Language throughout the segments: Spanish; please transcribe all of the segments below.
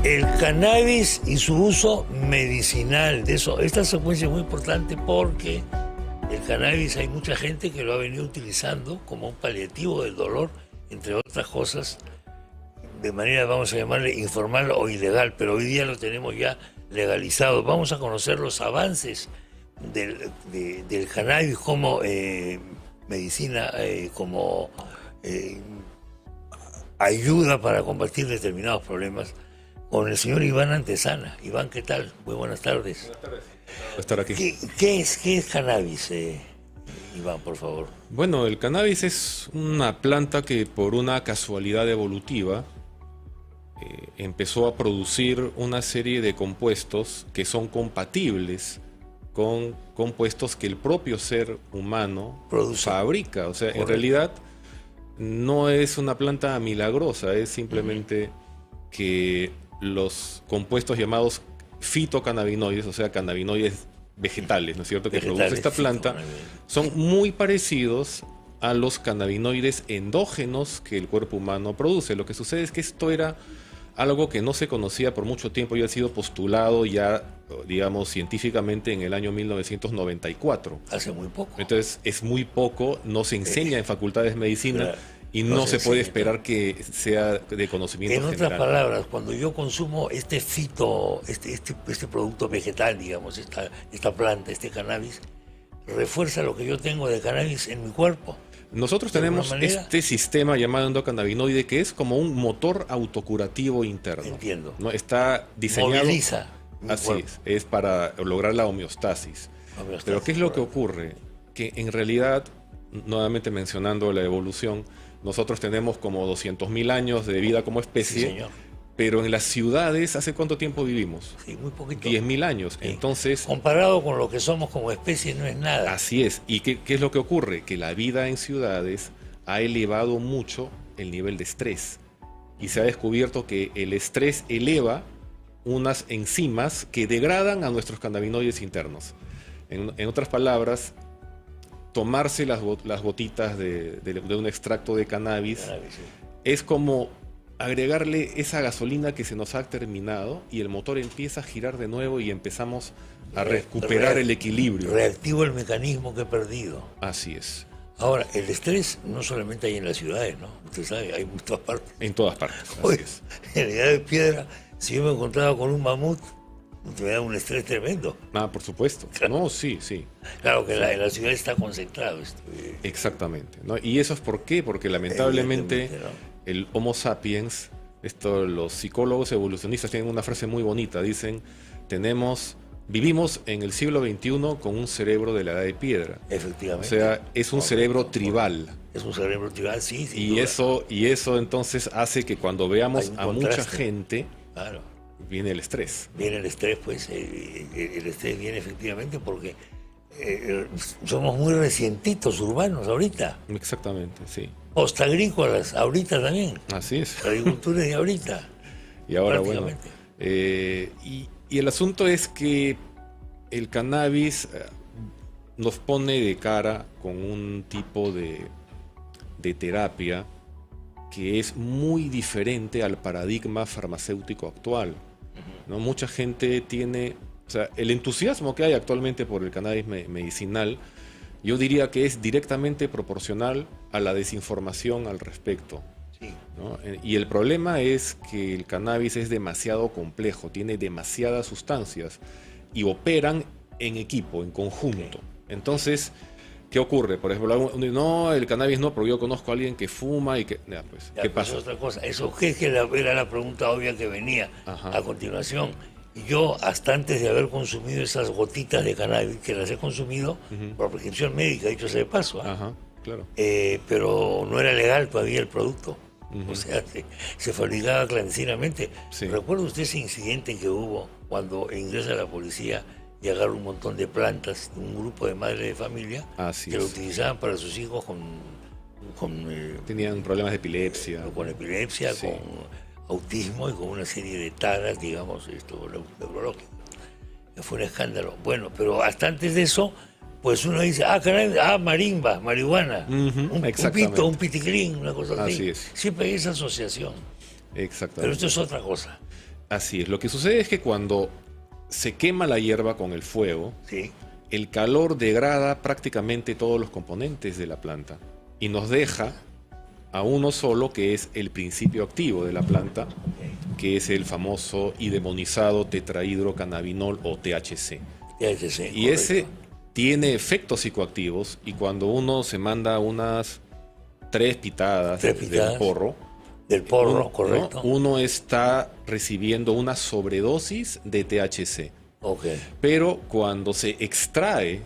El cannabis y su uso medicinal, de eso, esta secuencia es muy importante porque el cannabis hay mucha gente que lo ha venido utilizando como un paliativo del dolor, entre otras cosas, de manera, vamos a llamarle, informal o ilegal, pero hoy día lo tenemos ya legalizado. Vamos a conocer los avances del cannabis como medicina, como ayuda para combatir determinados problemas, con el señor Iván Antesana. Iván, ¿qué tal? Muy buenas tardes. Buenas tardes. Por estar aquí. ¿Qué es cannabis, Iván, por favor? Bueno, el cannabis es una planta que por una casualidad evolutiva empezó a producir una serie de compuestos que son compatibles con compuestos que el propio ser humano fabrica. O sea, en realidad no es una planta milagrosa, es simplemente que los compuestos llamados fitocannabinoides, o sea, cannabinoides vegetales, ¿no es cierto?, que produce esta planta, son muy parecidos a los cannabinoides endógenos que el cuerpo humano produce. Lo que sucede es que esto era algo que no se conocía por mucho tiempo y ha sido postulado ya, digamos, científicamente en el año 1994. Hace muy poco. Entonces, es muy poco, no se enseña en facultades de medicina y no se puede esperar que sea de conocimiento general. En otras palabras, cuando yo consumo este producto vegetal, digamos, esta planta, este cannabis, refuerza lo que yo tengo de cannabis en mi cuerpo. Nosotros tenemos este sistema llamado endocannabinoide que es como un motor autocurativo interno. Entiendo. ¿No? Está diseñado. Moviliza. Así es para lograr la homeostasis. Pero ¿qué es lo que ocurre? Que en realidad, nuevamente mencionando la evolución, nosotros tenemos como 200.000 años de vida como especie. Sí, señor. Pero en las ciudades, ¿hace cuánto tiempo vivimos? Sí, muy poquito. 10.000 años. Sí. Entonces, comparado con lo que somos como especie, no es nada. Así es. ¿Y qué es lo que ocurre? Que la vida en ciudades ha elevado mucho el nivel de estrés. Y se ha descubierto que el estrés eleva unas enzimas que degradan a nuestros cannabinoides internos. En otras palabras, tomarse las gotitas de un extracto de cannabis sí, es como agregarle esa gasolina que se nos ha terminado y el motor empieza a girar de nuevo y empezamos a recuperar el equilibrio. Reactivo el mecanismo que he perdido. Así es. Ahora, el estrés no solamente hay en las ciudades, ¿no? Usted sabe, hay en todas partes. En todas partes, así Oye, es. En la Edad de Piedra, si yo me encontraba con un mamut, me da un estrés tremendo. Ah, por supuesto. Claro. No, sí. Claro que en la ciudad está concentrado esto. Exactamente, ¿no? ¿Y eso es por qué? Porque lamentablemente el Homo sapiens, los psicólogos evolucionistas tienen una frase muy bonita, dicen, vivimos en el siglo XXI con un cerebro de la Edad de Piedra. Efectivamente. O sea, es un cerebro tribal. Es un cerebro tribal, sí. Y eso entonces hace que cuando veamos a mucha gente, claro, viene el estrés. Viene el estrés, pues, el estrés viene efectivamente porque somos muy recientitos urbanos ahorita. Exactamente, sí. Postagrícolas, ahorita también. Así es. La agricultura es de ahorita. Y ahora, bueno, y el asunto es que el cannabis nos pone de cara con un tipo de terapia que es muy diferente al paradigma farmacéutico actual, ¿no? Mucha gente tiene, o sea, el entusiasmo que hay actualmente por el cannabis medicinal, yo diría que es directamente proporcional a la desinformación al respecto. Sí. ¿No? Y el problema es que el cannabis es demasiado complejo, tiene demasiadas sustancias y operan en equipo, en conjunto. Entonces, ¿qué ocurre? Por ejemplo, no, el cannabis no, porque yo conozco a alguien que fuma y que... ¿qué pasa? Es otra cosa. Eso que era la pregunta obvia que venía a continuación. Yo, hasta antes de haber consumido esas gotitas de cannabis, que las he consumido por prescripción médica, dicho sea de paso, claro. Pero no era legal todavía el producto. O sea, se fabricaba clandestinamente. Sí. ¿Recuerda usted ese incidente que hubo cuando ingresa la policía y agarra un montón de plantas, un grupo de madres de familia que lo utilizaban para sus hijos tenían problemas de epilepsia. Con epilepsia, sí, con autismo y con una serie de taras, digamos, neurológicas. Fue un escándalo. Bueno, pero hasta antes de eso, pues uno dice, marimba, marihuana, un pupito, un piticlín, una cosa así. Así es. Siempre hay esa asociación. Exactamente. Pero esto es otra cosa. Así es. Lo que sucede es que cuando se quema la hierba con el fuego, Sí. el calor degrada prácticamente todos los componentes de la planta y nos deja a uno solo, que es el principio activo de la planta, que es el famoso y demonizado tetrahidrocannabinol o THC. THC, Y ese tiene efectos psicoactivos, y cuando uno se manda unas 3 pitadas del porro, del porro, uno, correcto. ¿no? Uno está recibiendo una sobredosis de THC. Ok. Pero cuando se extrae,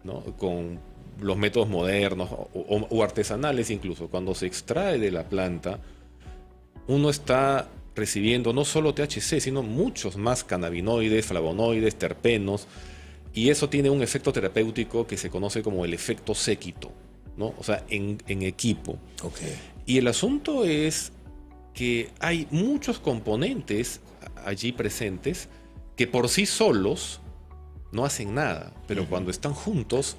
¿no?, con los métodos modernos o artesanales incluso, cuando se extrae de la planta, uno está recibiendo no solo THC, sino muchos más cannabinoides, flavonoides, terpenos, y eso tiene un efecto terapéutico que se conoce como el efecto séquito, ¿no? O sea, en equipo. Okay. Y el asunto es que hay muchos componentes allí presentes que por sí solos no hacen nada, pero cuando están juntos,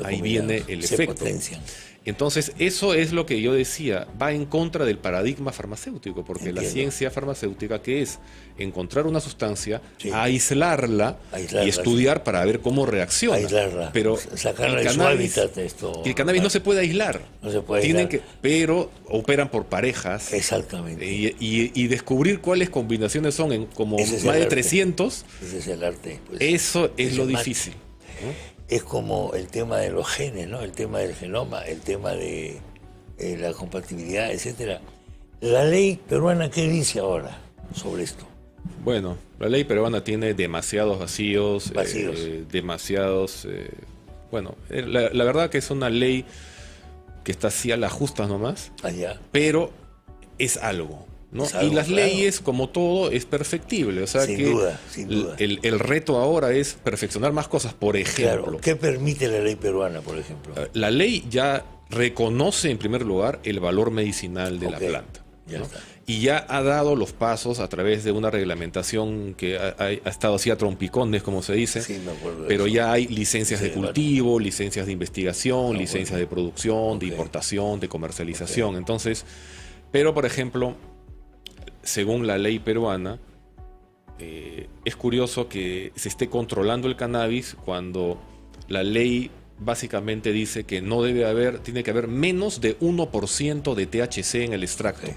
ahí viene el efecto. Potencian. Entonces, eso es lo que yo decía, va en contra del paradigma farmacéutico, porque la ciencia farmacéutica, que es encontrar una sustancia, aislarla y estudiar para ver cómo reacciona. Aislarla, pero sacarla de su hábitat. El cannabis no se puede aislar. No se puede aislar. Pero operan por parejas. Exactamente. Y descubrir cuáles combinaciones son en como más de 300. Ese es el arte. Pues, eso es lo difícil. Es como el tema de los genes, ¿no? El tema del genoma, el tema de la compatibilidad, etcétera. La ley peruana, ¿qué dice ahora sobre esto? Bueno, la ley peruana tiene demasiados vacíos. Demasiados. Bueno, la verdad que es una ley que está así a las justas nomás. Allá. Pero es algo, ¿no? Y las leyes, como todo, es perfectible. O sea, sin duda. El reto ahora es perfeccionar más cosas. Por ejemplo, claro. ¿Qué permite la ley peruana, por ejemplo? La ley ya reconoce, en primer lugar, el valor medicinal de la planta, ¿no? Y ya ha dado los pasos a través de una reglamentación que ha estado así a trompicones, como se dice. Sí, me acuerdo de pero eso. ya hay licencias de cultivo, licencias de investigación, licencias de producción, de importación, de comercialización. Entonces, pero por ejemplo, según la ley peruana, es curioso que se esté controlando el cannabis cuando la ley básicamente dice que no debe haber, tiene que haber menos de 1% de THC en el extracto.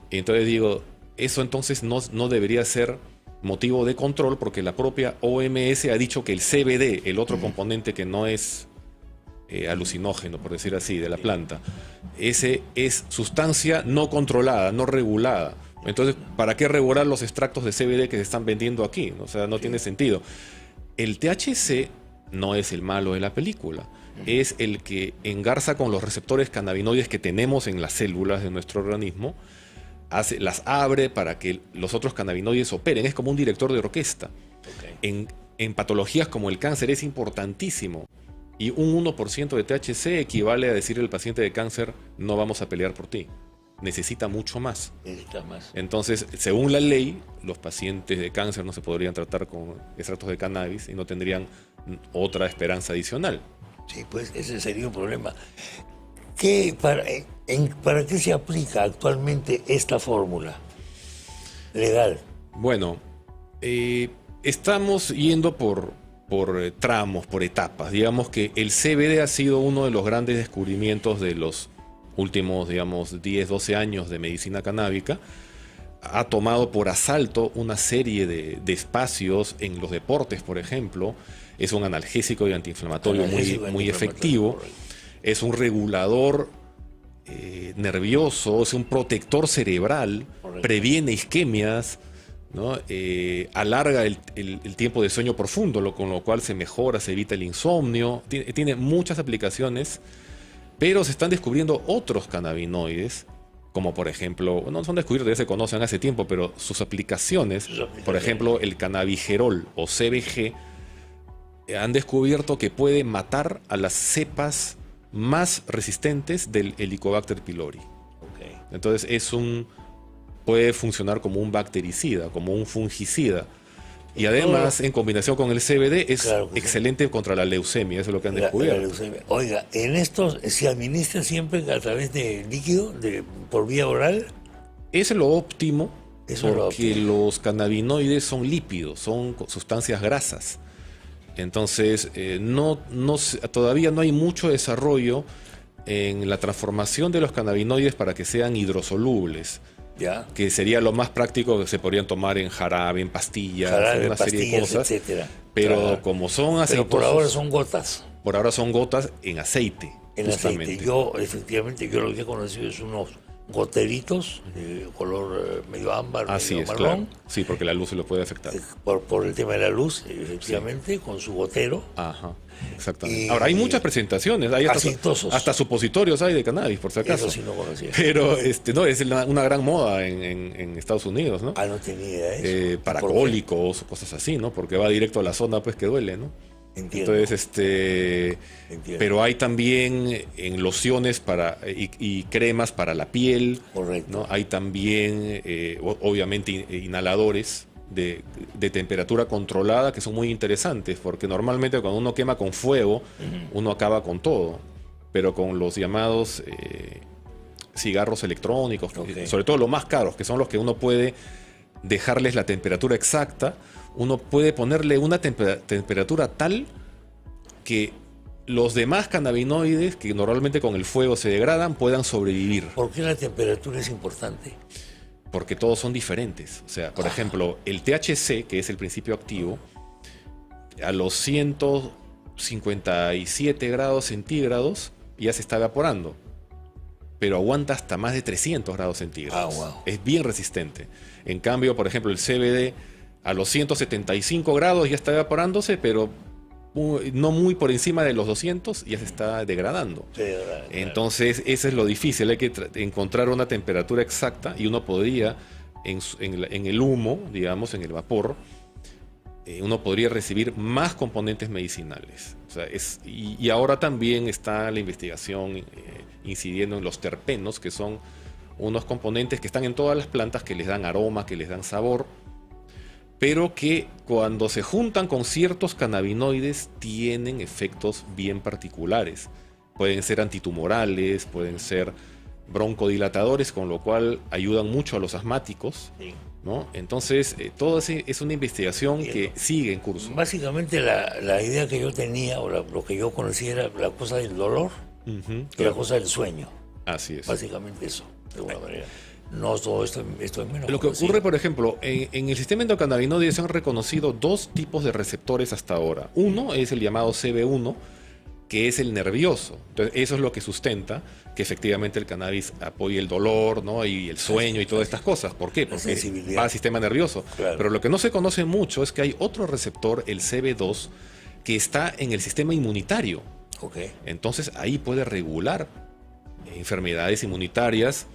Y entonces digo, eso entonces no debería ser motivo de control, porque la propia OMS ha dicho que el CBD, el otro componente que no es alucinógeno, por decir así, de la planta, ese es sustancia no controlada, no regulada. Entonces, ¿para qué regular los extractos de CBD que se están vendiendo aquí? O sea, no tiene sentido. El THC no es el malo de la película, es el que engarza con los receptores cannabinoides que tenemos en las células de nuestro organismo, las abre para que los otros cannabinoides operen. Es como un director de orquesta. En patologías como el cáncer es importantísimo. Y un 1% de THC equivale a decirle al paciente de cáncer, no vamos a pelear por ti. Necesita mucho más. Entonces, según la ley, los pacientes de cáncer no se podrían tratar con extractos de cannabis y no tendrían otra esperanza adicional. Sí, pues ese sería un problema. ¿Para qué se aplica actualmente esta fórmula legal? Bueno, estamos yendo por tramos, por etapas. Digamos que el CBD ha sido uno de los grandes descubrimientos de los últimos, digamos, 10, 12 años de medicina canábica. Ha tomado por asalto una serie de espacios en los deportes, por ejemplo. Es un analgésico y antiinflamatorio muy efectivo. Es un regulador nervioso, es un protector cerebral, previene isquemias, ¿no? Alarga el tiempo de sueño profundo, con lo cual se mejora, se evita el insomnio. Tiene muchas aplicaciones, pero se están descubriendo otros cannabinoides, como por ejemplo, no son descubiertos, ya se conocen hace tiempo, pero sus aplicaciones, por ejemplo, el cannabigerol o CBG, han descubierto que puede matar a las cepas más resistentes del Helicobacter pylori. Entonces puede funcionar como un bactericida, como un fungicida. Y además, en combinación con el CBD, es excelente contra la leucemia. Eso es lo que han descubierto. Oiga, ¿en estos se administra siempre a través de líquido, por vía oral? Es lo óptimo, Eso es lo porque óptimo. los cannabinoides son lípidos, son sustancias grasas. Entonces, todavía no hay mucho desarrollo en la transformación de los cannabinoides para que sean hidrosolubles, ¿Ya? que sería lo más práctico, que se podrían tomar en jarabe, en pastillas, Jarabe, una serie de pastillas, cosas. etcétera. Pero Claro. como son Pero por ahora aceitosos, son gotas por ahora son gotas en aceite, en justamente. aceite. Yo, efectivamente, yo lo que he conocido es unos goteritos de color medio ámbar, Así medio es, marrón, claro. Sí, porque la luz se lo puede afectar. por el tema de la luz, efectivamente, con su gotero. Ajá, exactamente. Y- Ahora, hay muchas presentaciones, hay Aceitosos. hasta supositorios hay de cannabis, por si acaso. Eso sí no conocía. Pero no, es una gran moda en Estados Unidos, ¿no? Ah, no tenía idea de eso. Para ¿Por qué? cólicos o cosas así, ¿no? Porque va directo a la zona pues que duele, ¿no? Entiendo. Entonces, Entiendo. pero hay también en lociones y cremas para la piel, Correcto. ¿no? Hay también, obviamente, inhaladores de temperatura controlada que son muy interesantes, porque normalmente cuando uno quema con fuego, uno acaba con todo, pero con los llamados cigarros electrónicos, Ok. sobre todo los más caros, que son los que uno puede dejarles la temperatura exacta, uno puede ponerle una temperatura tal que los demás cannabinoides, que normalmente con el fuego se degradan, puedan sobrevivir, ¿Por qué la temperatura es importante? porque todos son diferentes. O sea, por ejemplo, el THC, que es el principio activo, a los 157 grados centígrados ya se está evaporando, pero aguanta hasta más de 300 grados centígrados. Ah, wow. Es bien resistente. En cambio, por ejemplo, el CBD a los 175 grados ya está evaporándose, pero no muy por encima de los 200 ya se está degradando. Sí, claro. Entonces, eso es lo difícil, hay que encontrar una temperatura exacta y uno podría, en el humo, digamos, en el vapor, uno podría recibir más componentes medicinales. O sea, y ahora también está la investigación incidiendo en los terpenos, que son unos componentes que están en todas las plantas que les dan aroma, que les dan sabor, pero que cuando se juntan con ciertos cannabinoides tienen efectos bien particulares. Pueden ser antitumorales, pueden ser broncodilatadores, con lo cual ayudan mucho a los asmáticos, Sí. ¿no? Entonces, todo es una investigación que sigue en curso. Básicamente la idea que yo tenía, o lo que yo conocía era la cosa del dolor Ujú, y la claro. cosa del sueño. Así es. Básicamente eso, de alguna manera. No todo esto es menos Lo que conocido. ocurre, por ejemplo, en el sistema endocannabinoide se han reconocido dos tipos de receptores hasta ahora. Uno es el llamado CB1, que es el nervioso. Entonces, eso es lo que sustenta que efectivamente el cannabis apoye el dolor, ¿no? Y el sueño y todas estas cosas. ¿Por qué? Porque sensibilidad. va al sistema nervioso. Claro. Pero lo que no se conoce mucho es que hay otro receptor, el CB2, que está en el sistema inmunitario. Ok. Entonces ahí puede regular enfermedades inmunitarias,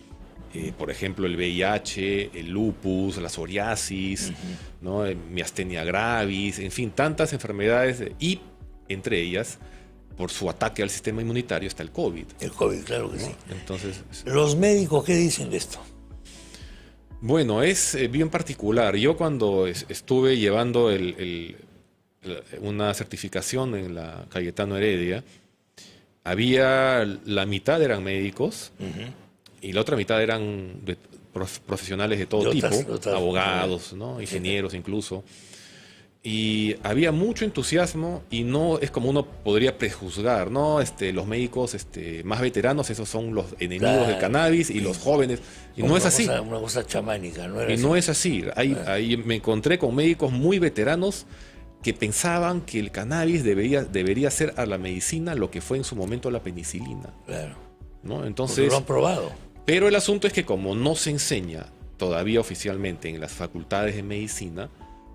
por ejemplo el VIH, el lupus, la psoriasis, ¿no? Miastenia gravis, en fin, tantas enfermedades y entre ellas, por su ataque al sistema inmunitario, está el COVID. El COVID, claro que sí. Entonces, ¿Los médicos qué dicen de esto? bueno, es bien particular. Yo cuando estuve llevando una certificación en la Cayetano Heredia, había la mitad eran médicos y la otra mitad eran profesionales de todo De tipo, otras- abogados, ¿no? Ingenieros incluso. Y había mucho entusiasmo y no es como uno podría prejuzgar, ¿no? Los médicos más veteranos, esos son los enemigos Claro. del cannabis y los jóvenes. Y no Una es así. una cosa chamánica, ¿no era Y así? no es así. Ahí me encontré con médicos muy veteranos que pensaban que el cannabis debería ser a la medicina lo que fue en su momento la penicilina, Claro. ¿no? Porque Entonces, lo han probado. pero el asunto es que como no se enseña todavía oficialmente en las facultades de medicina,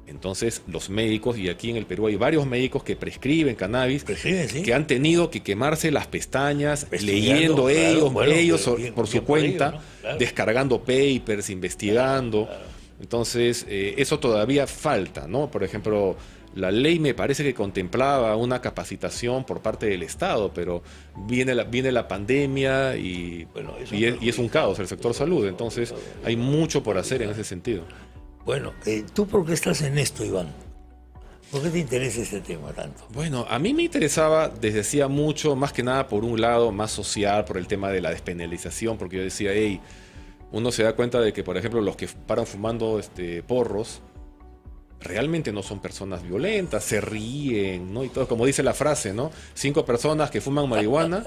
entonces los médicos, y aquí en el Perú hay varios médicos que prescriben cannabis, Prescriben, sí. que han tenido que quemarse las pestañas Estudiando, leyendo claro, bueno, ellos pero bien- por su bien por ello, cuenta, ¿no? Claro. descargando papers, investigando. Claro. Entonces, eso todavía falta, ¿no? Por ejemplo, la ley me parece que contemplaba una capacitación por parte del Estado, pero viene la pandemia y, Bueno, eso y es un caos el sector salud. Entonces, hay mucho por hacer en ese sentido. Bueno, ¿tú por qué estás en esto, Iván? ¿Por qué te interesa este tema tanto? Bueno, a mí me interesaba desde hacía mucho, más que nada por un lado más social, por el tema de la despenalización, porque yo decía, hey, uno se da cuenta de que, por ejemplo, los que paran fumando porros realmente no son personas violentas, se ríen, ¿no? Y todo, como dice la frase, ¿no? 5 personas que fuman marihuana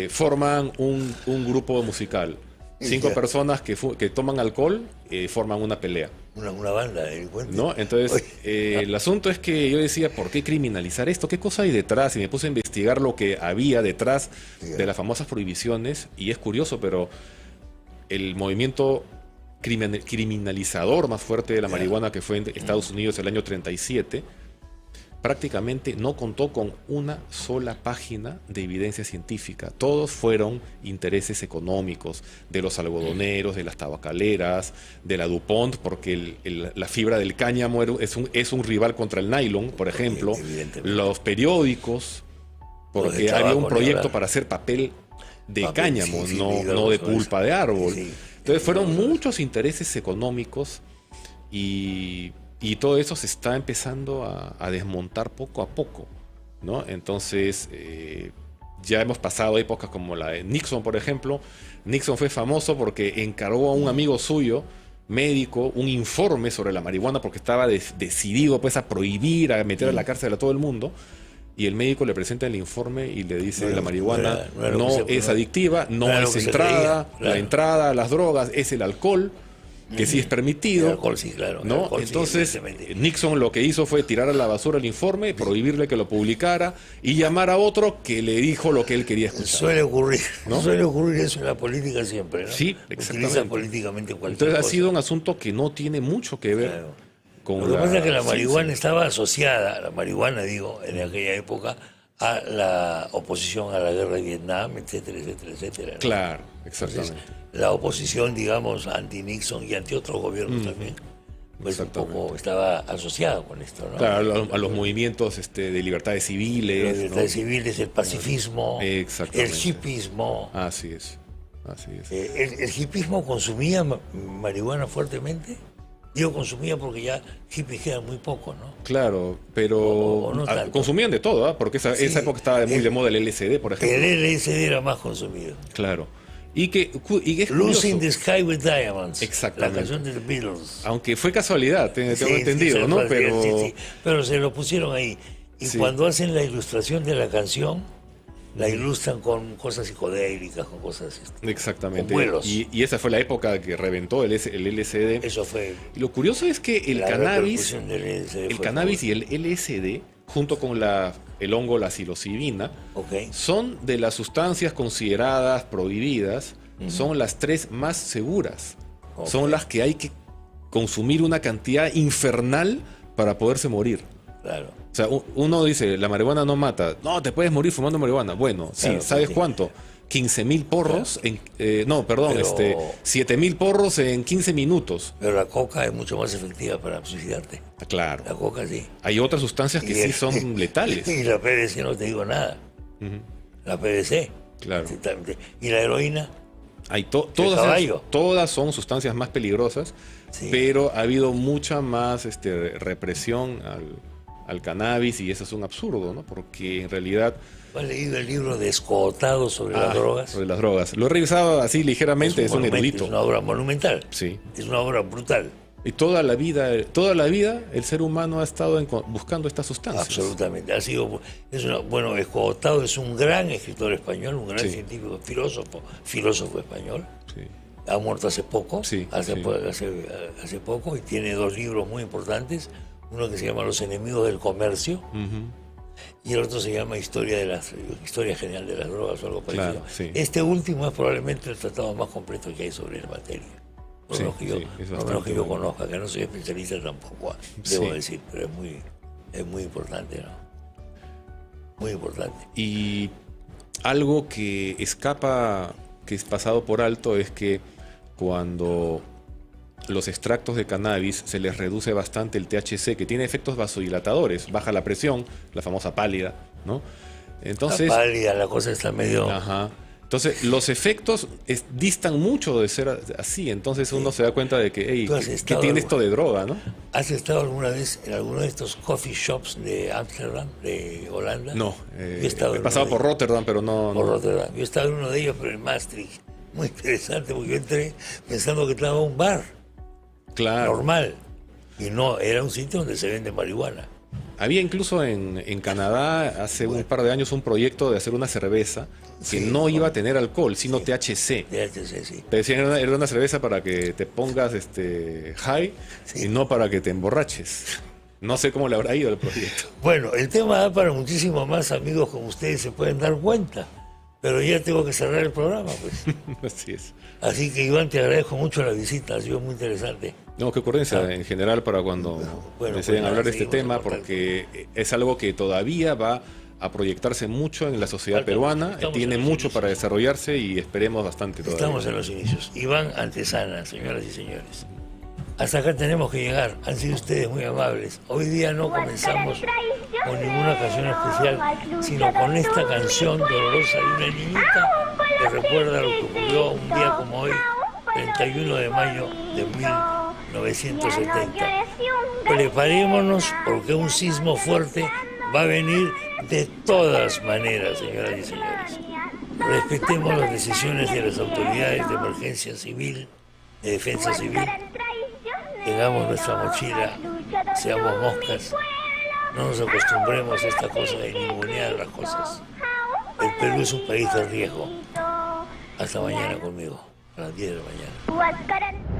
forman un grupo musical. 5 personas que toman alcohol forman una pelea. Una banda de delincuentes. ¿No? Entonces, el asunto es que yo decía, ¿por qué criminalizar esto? ¿Qué cosa hay detrás? Y me puse a investigar lo que había detrás de las famosas prohibiciones. Y es curioso, pero el movimiento criminalizador más fuerte de la marihuana, que fue en Estados Unidos el año 37, prácticamente no contó con una sola página de evidencia científica. Todos fueron intereses económicos de los algodoneros, de las tabacaleras, de la DuPont, porque la fibra del cáñamo es un rival contra el nylon, por ejemplo. Los periódicos, porque había un proyecto para hacer papel de cáñamo, no de pulpa de árbol. Entonces fueron muchos intereses económicos y todo eso se está empezando a desmontar poco a poco, ¿no? Entonces, ya hemos pasado épocas como la de Nixon, por ejemplo. Nixon fue famoso porque encargó a un amigo suyo, médico, un informe sobre la marihuana porque estaba decidido pues a prohibir, a meter a la cárcel a todo el mundo. Y el médico le presenta el informe y le dice, la marihuana no es adictiva, no es entrada, la entrada a las drogas es el alcohol, que sí es permitido, el alcohol, sí, claro, ¿no? Alcohol, entonces sí, Nixon lo que hizo fue tirar a la basura el informe, prohibirle que lo publicara y llamar a otro que le dijo lo que él quería escuchar. Suele ocurrir eso en la política siempre, ¿no? Sí, exactamente. Utiliza políticamente cualquier Entonces cosa. ha sido un asunto que no tiene mucho que ver con lo que pasa es que la marihuana ciencia. estaba asociada, la marihuana, digo, en aquella época, a la oposición a la guerra de Vietnam, etcétera, etcétera, etcétera, ¿no? Claro, exactamente. Entonces, la oposición, digamos, anti-Nixon y anti otros gobiernos también, pues un poco estaba asociada con esto, ¿no? Claro, a los movimientos de libertades civiles. Las libertades civiles, el pacifismo, el hippismo. Así es, así es. ¿El hippismo consumía marihuana fuertemente? Digo consumía porque ya hippies quedan muy poco, ¿no? Claro, pero O no tanto. consumían de todo, ¿ah? Porque esa época estaba muy de moda el LSD, por ejemplo. El LSD era más consumido. Claro. Y es Losing curioso. the Sky with Diamonds. Exactamente. La canción de los Beatles. Aunque fue casualidad, tengo entendido, sí, ¿no? sí, Pero sí. Pero se lo pusieron ahí. Y cuando hacen la ilustración de la canción, la ilustran con cosas psicodélicas, con cosas... exactamente. Con vuelos. Y esa fue la época que reventó el LSD. Eso fue... Y lo curioso es que el cannabis, y y el LSD, junto con el hongo, la psilocibina, son de las sustancias consideradas prohibidas, son las 3 más seguras. Son las que hay que consumir una cantidad infernal para poderse morir. Claro. O sea, uno dice, la marihuana no mata. No, te puedes morir fumando marihuana. Bueno, claro, sí, ¿sabes cuánto? 15.000 porros, claro. 7.000 porros en 15 minutos. Pero la coca es mucho más efectiva para suicidarte. Claro. La coca sí. Hay otras sustancias que sí son letales. Y la PVC no te digo nada. La PVC. Claro. Y la heroína. Hay todas son sustancias más peligrosas, pero ha habido mucha más represión al cannabis y eso es un absurdo, ¿no? Porque en realidad... ¿Has leído el libro de Escotado sobre las drogas? Sobre las drogas. Lo he revisado así ligeramente, es un erudito. Es una obra monumental. Sí. Es una obra brutal. Y toda la vida el ser humano ha estado buscando estas sustancias. Absolutamente. Escotado es un gran escritor español, un gran científico, filósofo español. Sí. Ha muerto hace poco, hace poco, y tiene 2 libros muy importantes. Uno que se llama Los enemigos del comercio, y el otro se llama Historia general de las drogas o algo parecido. Claro, sí. Este último es probablemente el tratado más completo que hay sobre la materia. Por lo menos que yo conozca, que no soy especialista tampoco, debo decir, pero es muy importante, ¿no? Muy importante. Y algo que escapa, que es pasado por alto, es que cuando los extractos de cannabis se les reduce bastante el THC, que tiene efectos vasodilatadores, baja la presión, la famosa pálida, ¿no? Entonces, la pálida, la cosa está medio... Ajá. Entonces, los efectos distan mucho de ser así. Entonces uno se da cuenta de que, ¿qué tiene esto de droga, no? ¿Has estado alguna vez en alguno de estos coffee shops de Ámsterdam, de Holanda? No, he pasado por Rotterdam, pero no... Por Rotterdam. Yo he estado en uno de ellos, pero en Maastricht. muy interesante, porque yo entré pensando que estaba en un bar Claro. normal, y no, era un sitio donde se vende marihuana. Había incluso en Canadá hace un par de años un proyecto de hacer una cerveza que Sí, no iba a tener alcohol, sino THC. THC, sí. Te decían era una cerveza para que te pongas high Sí. y no para que te emborraches. No sé cómo le habrá ido el proyecto. Bueno, el tema da para muchísimo más, amigos, como ustedes se pueden dar cuenta, pero ya tengo que cerrar el programa, pues. Así es. Así que, Iván, te agradezco mucho la visita, ha sido muy interesante. No, qué ocurrencia en general para cuando Bueno, deseen pues hablar de nada, este tema, seguimos en porque es algo que todavía va a proyectarse mucho en la sociedad Falta peruana, mucho, estamos tiene en los mucho para inicios. desarrollarse y esperemos bastante todavía. Estamos en los inicios. Iván Antesana, señoras y señores. Hasta acá tenemos que llegar. Han sido ustedes muy amables. Hoy día no comenzamos con ninguna canción especial, sino con esta canción dolorosa de una niñita que recuerda lo que ocurrió un día como hoy, 31 de mayo de 1970. Preparémonos porque un sismo fuerte va a venir de todas maneras, señoras y señores. Respetemos las decisiones de las autoridades de emergencia civil, de defensa civil. Tengamos nuestra mochila, seamos moscas. No nos acostumbremos a esta cosa de ningunear las cosas. El Perú es un país de riesgo. Hasta mañana conmigo, a las 10 de la mañana.